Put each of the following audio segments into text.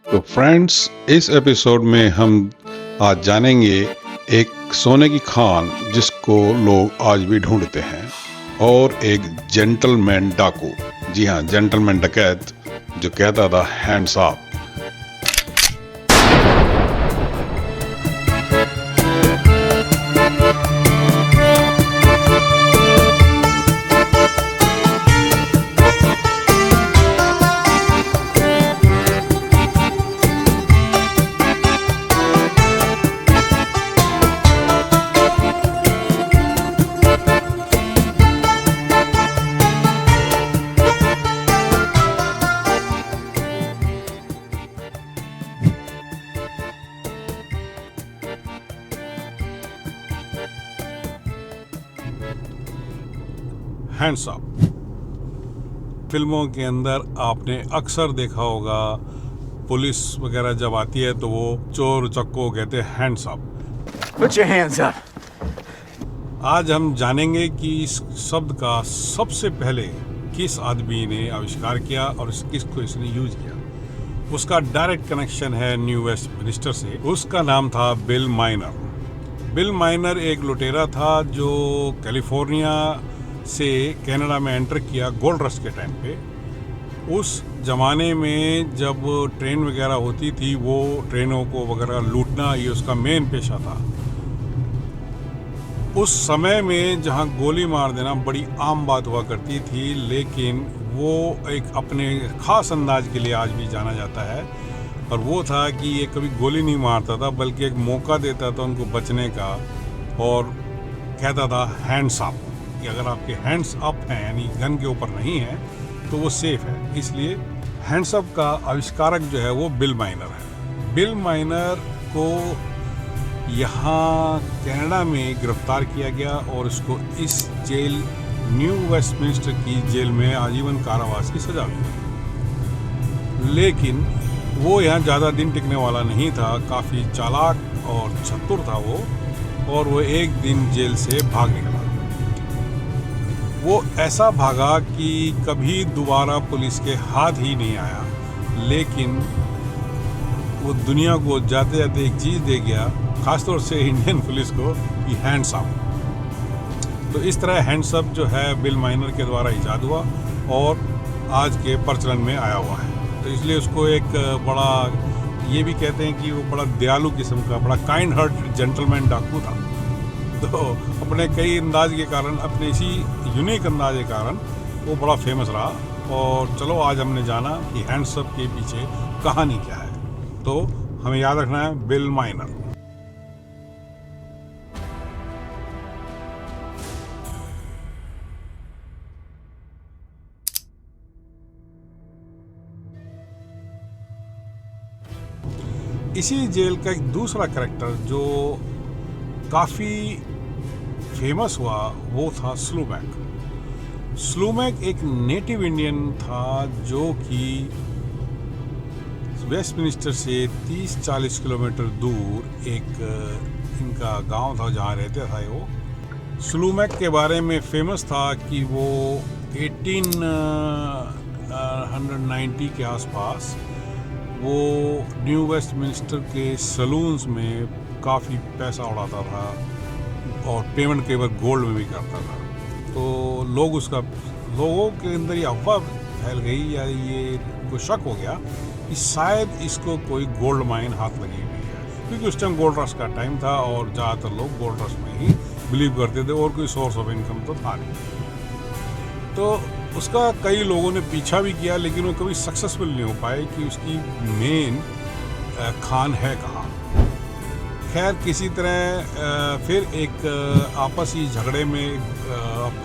तो फ्रेंड्स, इस एपिसोड में हम आज जानेंगे एक सोने की खान जिसको लोग आज भी ढूंढते हैं और एक जेंटलमैन डाकू, जी हाँ, जेंटलमैन डकैत जो कहता था हैंड्स अप। हैंड्स अप फिल्मों के अंदर आपने अक्सर देखा होगा, पुलिस वगैरह जब आती है तो वो चोर चक्को कहते हैं hands up. Put your hands up. आज हम जानेंगे कि इस शब्द का सबसे पहले किस आदमी ने आविष्कार किया और किसको इसने यूज किया। उसका डायरेक्ट कनेक्शन है न्यू वेस्टमिनिस्टर से। उसका नाम था बिल माइनर। बिल माइनर एक लुटेरा था जो कैलिफोर्निया से कनाडा में एंटर किया गोल्ड रश के टाइम पे। उस ज़माने में जब ट्रेन वगैरह होती थी, वो ट्रेनों को वगैरह लूटना ये उसका मेन पेशा था। उस समय में जहाँ गोली मार देना बड़ी आम बात हुआ करती थी, लेकिन वो एक अपने ख़ास अंदाज के लिए आज भी जाना जाता है। और वो था कि ये कभी गोली नहीं मारता था, बल्कि एक मौका देता था उनको बचने का और कहता था हैंड्स अप, कि अगर आपके हैंड्स अप हैं यानी गन के ऊपर नहीं है तो वो सेफ है। इसलिए हैंड्स अप का आविष्कारक जो है वो बिल माइनर है। बिल माइनर को यहाँ कनाडा में गिरफ्तार किया गया और इसको इस जेल न्यू वेस्टमिनिस्टर की जेल में आजीवन कारावास की सजा हुई। लेकिन वो यहाँ ज़्यादा दिन टिकने वाला नहीं था, काफ़ी चालाक और चतुर था वो, और वो एक दिन जेल से भाग निकला। वो ऐसा भागा कि कभी दोबारा पुलिस के हाथ ही नहीं आया, लेकिन वो दुनिया को जाते जाते एक चीज़ दे गया, खासतौर से इंडियन पुलिस को, कि हैंड्स अप। तो इस तरह हैंड्स अप जो है बिल माइनर के द्वारा ईजाद हुआ और आज के प्रचलन में आया हुआ है। तो इसलिए उसको एक बड़ा, ये भी कहते हैं कि वो बड़ा दयालु किस्म का, बड़ा काइंड हार्ट जेंटलमैन डाकू था। तो अपने कई अंदाज के कारण, अपने इसी यूनिक अंदाज के कारण वो बड़ा फेमस रहा। और चलो आज हमने जाना कि हैंड्स अप के पीछे कहानी क्या है। तो हमें याद रखना है बिल माइनर। इसी जेल का एक दूसरा कैरेक्टर जो काफ़ी फेमस हुआ वो था स्लूमैक। स्लूमैक एक नेटिव इंडियन था जो कि वेस्टमिनिस्टर से 30-40 किलोमीटर दूर एक इनका गांव था जहां रहते था वो। स्लूमैक के बारे में फेमस था कि वो 1890 के आसपास वो न्यू वेस्टमिनिस्टर के सलून्स में काफ़ी पैसा उड़ाता था और पेमेंट कई बार गोल्ड में भी करता था। तो लोगों के अंदर ये अफवाह फैल गई या ये को शक हो गया कि शायद इसको कोई गोल्ड माइन हाथ लगी हुई है, क्योंकि उस टाइम गोल्ड रश का टाइम था और ज़्यादातर लोग गोल्ड रश में ही बिलीव करते थे और कोई सोर्स ऑफ इनकम तो था नहीं। तो उसका कई लोगों ने पीछा भी किया, लेकिन वो कभी सक्सेसफुल नहीं हो पाए कि उसकी मेन खान है कहाँ। खैर किसी तरह फिर एक आपसी झगड़े में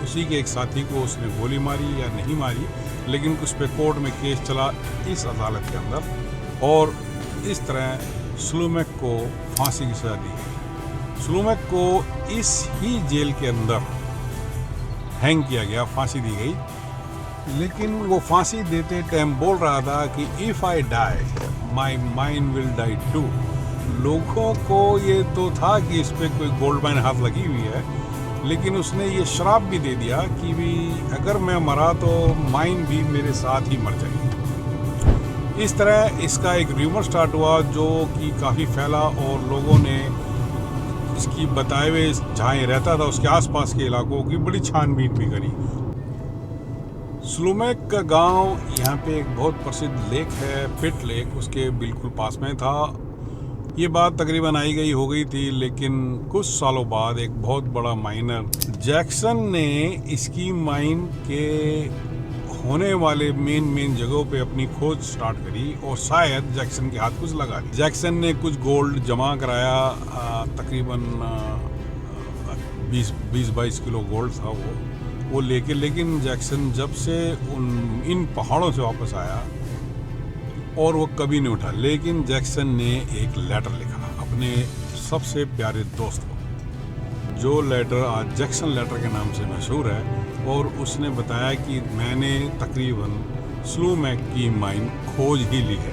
उसी के एक साथी को उसने गोली मारी या नहीं मारी, लेकिन उस पर कोर्ट में केस चला इस अदालत के अंदर और इस तरह स्लूमैक को फांसी की सज़ा दी गई। स्लूमैक को इस ही जेल के अंदर हैंग किया गया, फांसी दी गई। लेकिन वो फांसी देते टाइम बोल रहा था कि if I die my mind will die too. लोगों को ये तो था कि इस पर कोई गोल्ड माइन हाथ लगी हुई है, लेकिन उसने ये श्राप भी दे दिया कि भी अगर मैं मरा तो माइन भी मेरे साथ ही मर जाएगी। इस तरह इसका एक र्यूमर स्टार्ट हुआ जो कि काफ़ी फैला और लोगों ने इसकी बताए हुए जहाँ ये रहता था उसके आसपास के इलाकों की बड़ी छानबीन भी करी। स्लूमेक का गांव यहाँ पे एक बहुत प्रसिद्ध लेक है, पिट लेक, उसके बिल्कुल पास में था। ये बात तकरीबन आई गई हो गई थी, लेकिन कुछ सालों बाद एक बहुत बड़ा माइनर जैक्सन ने इसकी माइन के होने वाले मेन जगहों पे अपनी खोज स्टार्ट करी और शायद जैक्सन के हाथ कुछ लगा ली। जैक्सन ने कुछ गोल्ड जमा कराया, तकरीबन 20-22 किलो गोल्ड था वो लेके। लेकिन जैक्सन जब से इन पहाड़ों से वापस आया और वो कभी नहीं उठा। लेकिन जैक्सन ने एक लेटर लिखा अपने सबसे प्यारे दोस्त को, जो लेटर आज जैक्सन लेटर के नाम से मशहूर है। और उसने बताया कि मैंने तकरीबन स्लूमेक की माइन खोज ही ली है।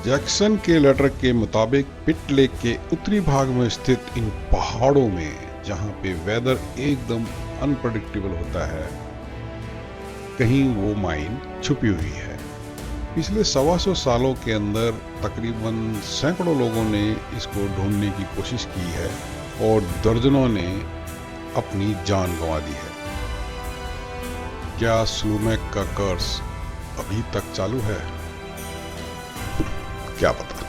जैक्सन के लेटर के मुताबिक पिट लेक के उत्तरी भाग में स्थित इन पहाड़ों में, जहां पे वेदर एकदम अनप्रेडिक्टेबल होता है, कहीं वो माइन छुपी हुई है। पिछले 125 सालों के अंदर तकरीबन सैकड़ों लोगों ने इसको ढूंढने की कोशिश की है और दर्जनों ने अपनी जान गंवा दी है। क्या स्लूमेक का कर्स अभी तक चालू है? क्या पता।